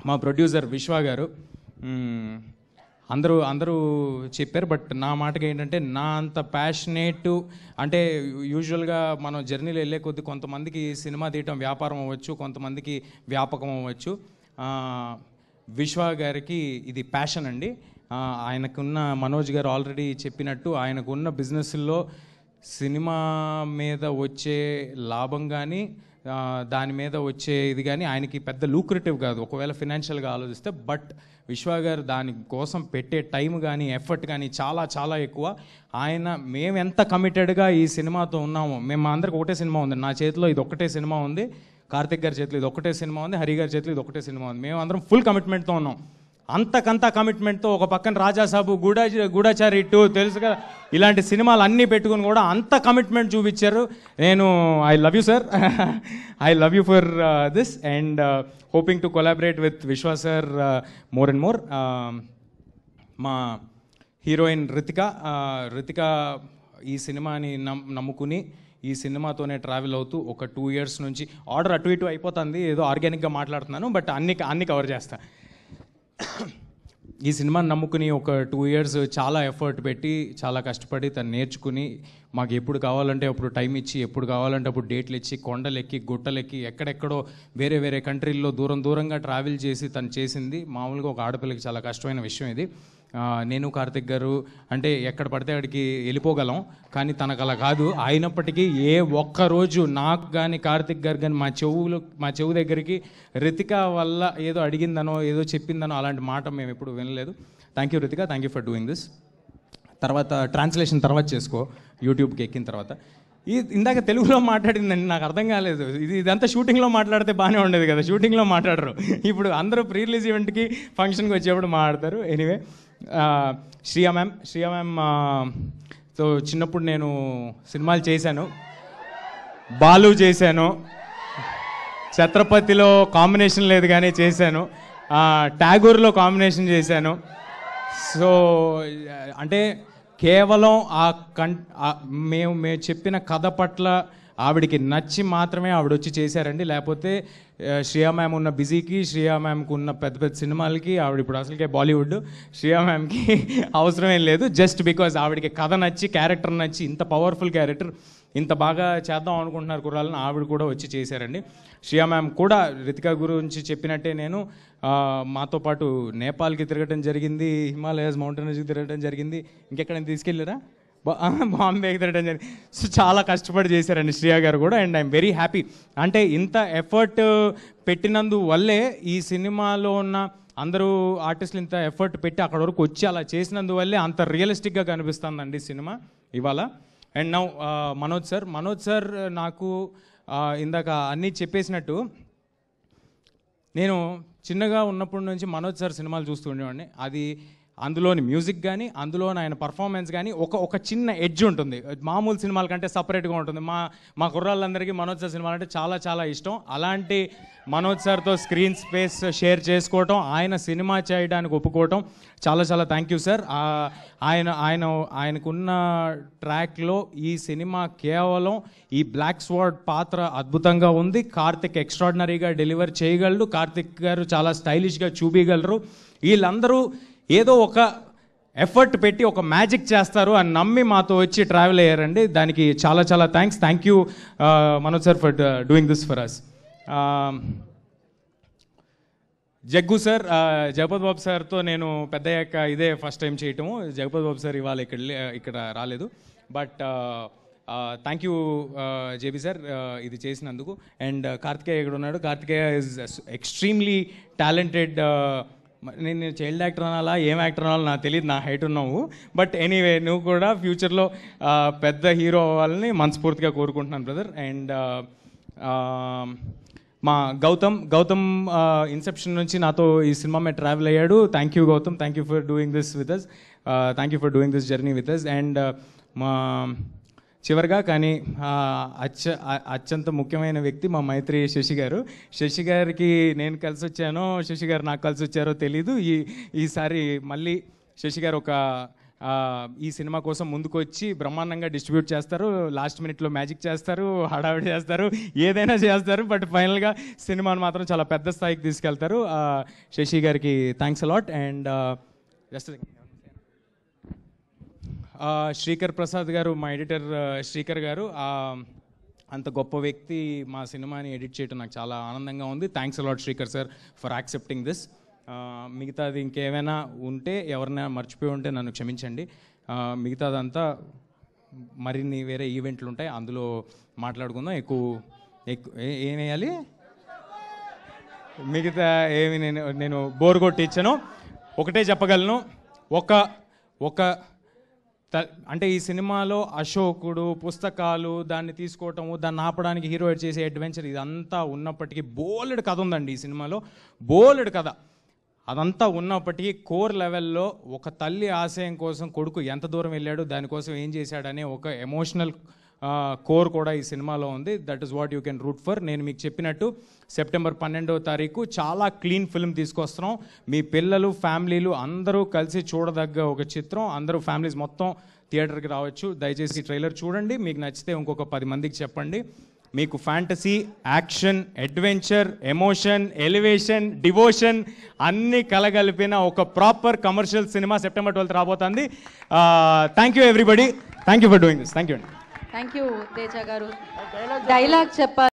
మా ప్రొడ్యూసర్ విశ్వ గారు. అందరూ చెప్పారు, బట్ నా మాటకి ఏంటంటే నా అంత ప్యాషనేట్ అంటే యూజువల్గా మనం జర్నీలో వెళ్ళే కొద్దీ కొంతమందికి సినిమా తీయటం వ్యాపారం అవ్వచ్చు, కొంతమందికి వ్యాపకం అవ్వచ్చు. విశ్వ గారికి ఇది ప్యాషన్ అండి. ఆయనకున్న మనోజ్ గారు ఆల్రెడీ చెప్పినట్టు ఆయనకున్న బిజినెస్లో సినిమా మీద వచ్చే లాభం కానీ దాని మీద వచ్చే ఇది కానీ ఆయనకి పెద్ద లూక్రేటివ్ కాదు ఒకవేళ ఫినాన్షియల్గా ఆలోచిస్తే. బట్ విశ్వ గారు దాని కోసం పెట్టే టైం కానీ ఎఫర్ట్ కానీ చాలా చాలా ఎక్కువ. మేము ఎంత కమిటెడ్గా ఈ సినిమాతో ఉన్నామో, మేము మా అందరికి ఒకటే సినిమా ఉంది, నా చేతిలో ఇది ఒక్కటే సినిమా ఉంది, కార్తిక్ గారి చేతిలో ఇది ఒకటే సినిమా ఉంది, హరి గారి చేతిలో ఇది ఒకటే సినిమా ఉంది. మేము అందరం ఫుల్ కమిట్మెంట్తో ఉన్నాం. అంతకంతా కమిట్మెంట్తో ఒక పక్కన రాజాసాబు, గూఢాచారి 2 తెలుసు కదా, ఇలాంటి సినిమాలు అన్నీ పెట్టుకుని కూడా అంత కమిట్మెంట్ చూపించారు. నేను I love you sir, I love you for this and hoping to collaborate with విశ్వ సార్ మోర్ అండ్ మోర్. మా హీరోయిన్ రితిక ఈ సినిమాని నమ్ముకుని ఈ సినిమాతోనే ట్రావెల్ అవుతూ ఒక 2 years నుంచి ఆర్డర్ అటు ఇటు అయిపోతుంది, ఏదో ఆర్గానిక్గా మాట్లాడుతున్నాను బట్ అన్ని కవర్ చేస్తా. ఈ సినిమాని నమ్ముకుని ఒక 2 years చాలా ఎఫర్ట్ పెట్టి చాలా కష్టపడి తను నేర్చుకుని మాకు ఎప్పుడు కావాలంటే అప్పుడు టైం ఇచ్చి ఎప్పుడు కావాలంటే అప్పుడు డేట్లు ఇచ్చి కొండలెక్కి గుట్టలెక్కి ఎక్కడెక్కడో వేరే కంట్రీల్లో దూరంగా ట్రావెల్ చేసి తను చేసింది మామూలుగా ఒక ఆడపిల్లకి చాలా కష్టమైన విషయం ఇది. నేను కార్తిక్ గారు అంటే ఎక్కడ పడితే అక్కడికి వెళ్ళిపోగలం, కానీ తనకు అలా కాదు. అయినప్పటికీ ఏ ఒక్కరోజు నాకు కానీ కార్తిక్ గారు కానీ మా చెవు దగ్గరికి రితిక వల్ల ఏదో అడిగిందనో ఏదో చెప్పిందనో అలాంటి మాట మేము ఎప్పుడు వినలేదు. Thank you Ritika, thank you for doing this. తర్వాత ట్రాన్స్లేషన్ తర్వాత చేసుకో, యూట్యూబ్కి ఎక్కిన తర్వాత. ఇందాక తెలుగులో మాట్లాడిందండి, నాకు అర్థం కాలేదు. ఇదంతా షూటింగ్లో మాట్లాడితే బాగానే ఉండేది కదా, షూటింగ్లో మాట్లాడరు. ఇప్పుడు అందరూ ప్రీ రిలీజ్ ఈవెంట్కి ఫంక్షన్కి వచ్చేప్పుడు మాట్లాడతారు. ఎనీవే, శ్రియా మ్యామ్ సో చిన్నప్పుడు నేను సినిమాలు చేశాను, బాలు చేశాను, ఛత్రపతిలో కాంబినేషన్ లేదు కానీ చేశాను, ట్యాగూర్లో కాంబినేషన్ చేశాను. సో అంటే కేవలం మేము చెప్పిన కథ పట్ల ఆవిడికి నచ్చి మాత్రమే ఆవిడ వచ్చి చేశారండి. లేకపోతే శ్రియా మ్యామ్ ఉన్న బిజీకి, శ్రియా మ్యామ్కి ఉన్న పెద్ద సినిమాలకి, ఆవిడ ఇప్పుడు అసలుకే బాలీవుడ్, శ్రియా మ్యామ్కి అవసరమేం లేదు. జస్ట్ బికాజ్ ఆవిడకి కథ నచ్చి, క్యారెక్టర్ నచ్చి, ఇంత పవర్ఫుల్ క్యారెక్టర్ ఇంత బాగా చేద్దాం అనుకుంటున్నారు కుర్రాలని, ఆవిడ కూడా వచ్చి చేశారండి. శ్రియా మ్యామ్ కూడా రితిక గురించి చెప్పినట్టే నేను మాతో పాటు నేపాల్కి తిరగడం జరిగింది, హిమాలయాస్ మౌంటైన్స్కి తిరగడం జరిగింది, ఇంకెక్కడైనా తీసుకెళ్ళారా, బాంబేకి తిరగడం జరిగింది. సో చాలా కష్టపడి చేశారండి శ్రియా గారు కూడా. And I'm very happy. అంటే ఇంత ఎఫర్ట్ పెట్టినందువల్లే ఈ సినిమాలో ఉన్న అందరూ ఆర్టిస్టులు ఇంత ఎఫర్ట్ పెట్టి అక్కడ వరకు వచ్చి అలా చేసినందువల్లే అంత రియలిస్టిక్గా కనిపిస్తుందండి సినిమా ఇవాళ. అండ్ నౌ మనోజ్ సార్ నాకు ఇందాక అన్నీ చెప్పేసినట్టు నేను చిన్నగా ఉన్నప్పటి నుంచి మనోజ్ సార్ సినిమాలు చూస్తూ ఉండేవాడిని. అది అందులోని మ్యూజిక్ కానీ అందులోని ఆయన పర్ఫార్మెన్స్ కానీ ఒక చిన్న ఎడ్జ్ ఉంటుంది, మామూలు సినిమాల కంటే సపరేట్గా ఉంటుంది. మా కుర్రాళ్ళందరికీ మనోజ్ సార్ సినిమాలు అంటే చాలా చాలా ఇష్టం. అలాంటి మనోజ్ సార్తో స్క్రీన్ స్పేస్ షేర్ చేసుకోవటం, ఆయన సినిమా చేయడానికి ఒప్పుకోవటం చాలా చాలా థ్యాంక్ యూ సార్. ఆయనకున్న ట్రాక్లో ఈ సినిమా కేవలం ఈ బ్లాక్ స్వార్డ్ పాత్ర అద్భుతంగా ఉంది. కార్తిక్ ఎక్స్ట్రాడినరీగా డెలివర్ చేయగలరు, కార్తిక్ గారు చాలా స్టైలిష్గా చూపించగలరు. వీళ్ళందరూ ఏదో ఒక ఎఫర్ట్ పెట్టి ఒక మ్యాజిక్ చేస్తారు అని నమ్మి మాతో వచ్చి ట్రావెల్ అయ్యారండి. దానికి చాలా చాలా thank you Manoj sir for doing this for us. Jaggu sir, Jagapathi Babu సార్తో నేను పెద్దయ్యాక ఇదే ఫస్ట్ టైం చేయటము. జగపతి బాబు సార్ ఇవాళ ఇక్కడ రాలేదు, but thank you JB sir ఇది చేసినందుకు. అండ్ కార్తికేయ ఇక్కడ ఉన్నాడు. Karthikeya is extremely talented. నేను చైల్డ్ యాక్టర్ అనాలా ఏం యాక్టర్ అనాలో నాకు తెలియదు, నా హైట్ ఉన్నావు. బట్ ఎనీవే, నువ్వు కూడా ఫ్యూచర్లో పెద్ద హీరో అవ్వాలని మనస్ఫూర్తిగా కోరుకుంటున్నాను బ్రదర్. అండ్ మా గౌతమ్ ఇన్సెప్షన్ నుంచి నాతో ఈ సినిమా మీద ట్రావెల్ అయ్యాడు. Thank you Gautham, thank you for doing this with us, thank you for doing this journey with us. And మా చివరిగా కానీ అత్యంత ముఖ్యమైన వ్యక్తి మా మైత్రి శశి గారు. శశి గారికి నేను కలిసి వచ్చానో శశి గారు నాకు కలిసి వచ్చారో తెలీదు. ఈసారి మళ్ళీ శశి గారు ఒక ఈ సినిమా కోసం ముందుకు వచ్చి బ్రహ్మాండంగా డిస్ట్రిబ్యూట్ చేస్తారు, లాస్ట్ మినిట్లో మ్యాజిక్ చేస్తారు, హడావిడి చేస్తారు, ఏదైనా చేస్తారు. బట్ ఫైనల్గా సినిమాను మాత్రం చాలా పెద్ద స్థాయికి తీసుకెళ్తారు. శశి గారికి thanks a lot. And just Srikar Prasad గారు, మా ఎడిటర్ శ్రీకర్ గారు, అంత గొప్ప వ్యక్తి మా సినిమాని ఎడిట్ చేయడం నాకు చాలా ఆనందంగా ఉంది. Thanks a lot Srikar sir for accepting this. మిగతాది ఇంకేమైనా ఉంటే, ఎవరైనా మర్చిపోయి ఉంటే నన్ను క్షమించండి. మిగతాదంతా మరిన్ని వేరే ఈవెంట్లు ఉంటాయి, అందులో మాట్లాడుకుందాం. ఏం వేయాలి, మిగతా ఏమి నేను బోర్ కొట్టించాను. ఒకటే చెప్పగలను, ఒక అంటే ఈ సినిమాలో అశోకుడు, పుస్తకాలు, దాన్ని తీసుకోవటము, దాన్ని ఆపడానికి హీరో చేసే అడ్వెంచర్, ఇదంతా ఉన్నప్పటికీ బోలెడు కథ ఉందండి ఈ సినిమాలో, బోలెడు కథ. అదంతా ఉన్నప్పటికీ కోర్ లెవెల్లో ఒక తల్లి ఆశయం కోసం కొడుకు ఎంత దూరం వెళ్ళాడు, దానికోసం ఏం చేశాడనే ఒక ఎమోషనల్ కోర్ కూడా ఈ సినిమాలో ఉంది. That is what you can root for. నేను మీకు చెప్పినట్టు సెప్టెంబర్ 12వ తారీఖు చాలా క్లీన్ ఫిల్మ్ తీసుకొస్తున్నాం. మీ పిల్లలు, ఫ్యామిలీలు అందరూ కలిసి చూడదగ్గ ఒక చిత్రం. అందరూ ఫ్యామిలీస్ మొత్తం థియేటర్కి రావచ్చు. దయచేసి ట్రైలర్ చూడండి, మీకు నచ్చితే ఇంకొక 10 మందికి చెప్పండి. మీకు fantasy, action, adventure, emotion, elevation, devotion అన్నీ కలగలిపిన ఒక proper commercial cinema September 12th రాబోతుంది. Thank you everybody, thank you for doing this. Thank you అండి. థ్యాంక్ యూ తేజ గారు. డైలాగ్ చెప్పాలి.